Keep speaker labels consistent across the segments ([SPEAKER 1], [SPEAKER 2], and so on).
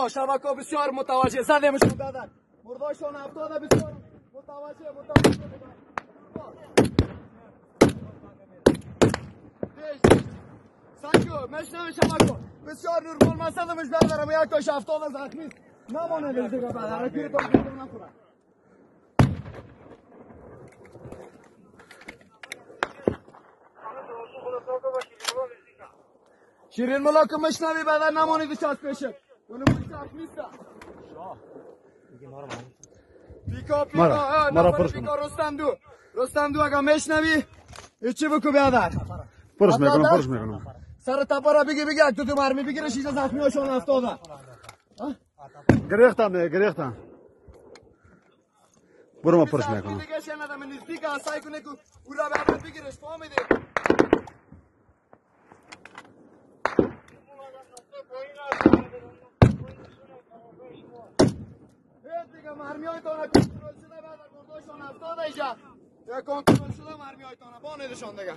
[SPEAKER 1] شبکه بسیار متوجه زدیمشون بدن مردایشان 70 بسیار متوجه سنگو مشنوی شبکه بسیار نورمال من زدمش بدارم یک تاش 70 زخمی نمانه دیگه بدن رکیر تا نخورن شیرین ملاک مشنوی بدن نمانید چاست پیشه اونو مشنوی نیستا پیکا پیکا رستم دو اگه مشنوی چی بکو بیادر
[SPEAKER 2] پرش میکنم
[SPEAKER 1] سر تپا را بگی یک تو مرمی بگیره شیشه زخمی هاشون 70
[SPEAKER 2] گریختم برو ما پرش میکنم
[SPEAKER 1] دیگه شنیدم نزدیک سعی کنه که او را بعد بگیرش فهمیدی دیگه مرمی های تانه کنترل شده بعد مردایشان 70 ایجا کنترل شده مرمی های تانه بانیدشان دیگه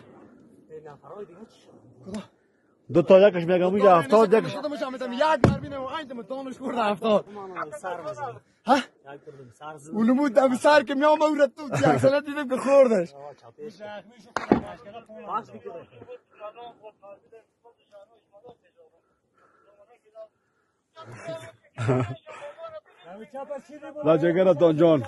[SPEAKER 2] دو تا یکش میگم میگه 70 یکش
[SPEAKER 1] یک مرمی نمو عیدم دانش کرده 70 ها؟ اونو بود دم سر که میام او تو یک ساله دیدم که خوردش
[SPEAKER 2] لا جگرتان جان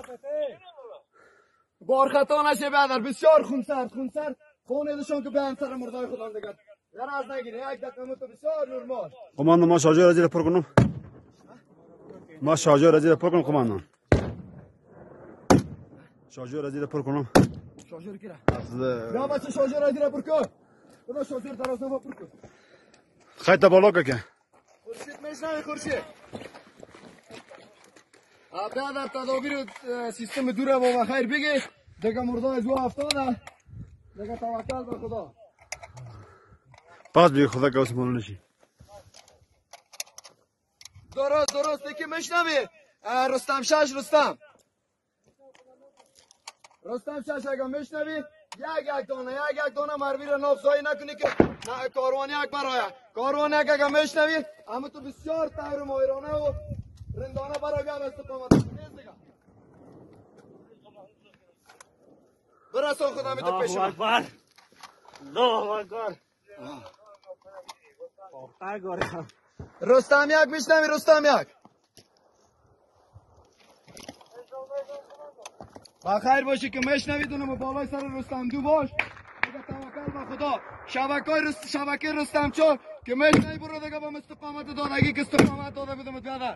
[SPEAKER 1] بار خطا نشه بدر بسیار خونسرد خونیدشون که به سر مردای خودم دیگر در از نگیره یک دقیقه تو بسیار نرمال
[SPEAKER 2] قماندان ما شارژر زیر پر کنم شارژر زیر پر کنم
[SPEAKER 1] شارژر کی را
[SPEAKER 2] از
[SPEAKER 1] یا بچه شارژر زیر پر کن خدا شارژر دراز نما پر کن
[SPEAKER 2] خیلی بالا که
[SPEAKER 1] خورشید میشنوی خورشید در تدابیر سیستم دوره با خیر بگی دیگه مردای زو 70 دیگه توکل به خدا
[SPEAKER 2] پس بگی خدا که اسمانو نشی
[SPEAKER 1] درست که میشنوی رستم شش اگه میشنوی یک دانه مروی را نافزایی نکنی که کاروان یک برای کاروان یک اگه میشنوی اما تو بسیار تهر و مایرانه و رندانه برای بیاد استقامت برسان خدا می تو پیش من
[SPEAKER 3] الله اکبر
[SPEAKER 1] رستم یک میشنوی رستم یک بخیر باشی که میشنوید اونم بالای سر رستم دو باش دیگه توکل به خدا شبکه رستم چور که میشنوی برو دیگه با استقامت دادگی که استقامت داده بدمت بیادر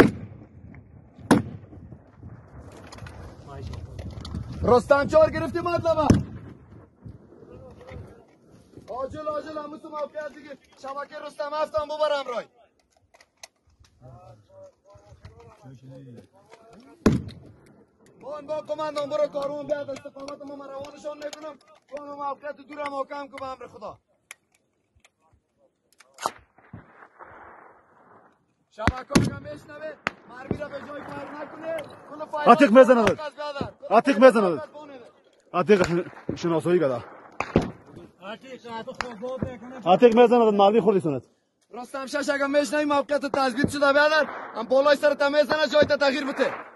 [SPEAKER 1] رستم چور گرفتی مطلبه آجل هموسو موقعیت دیگه شبکه رستم هفتم ببرم رای با کماندان برو کارون بیاد استقامت ما روانشان میکنم اون موقعیت دور محکم که به امر خدا شبکه هم میشنوه مرمی را به جای کار نکنه
[SPEAKER 2] عتیق میزند عتیق شناسایی کده عتیق میزند مردی خوردی سند
[SPEAKER 1] رستم شش اگه میشنوی موقعیت تثبیت شده بیادر هم بالای سر تمیزنه جای تا تغییر بده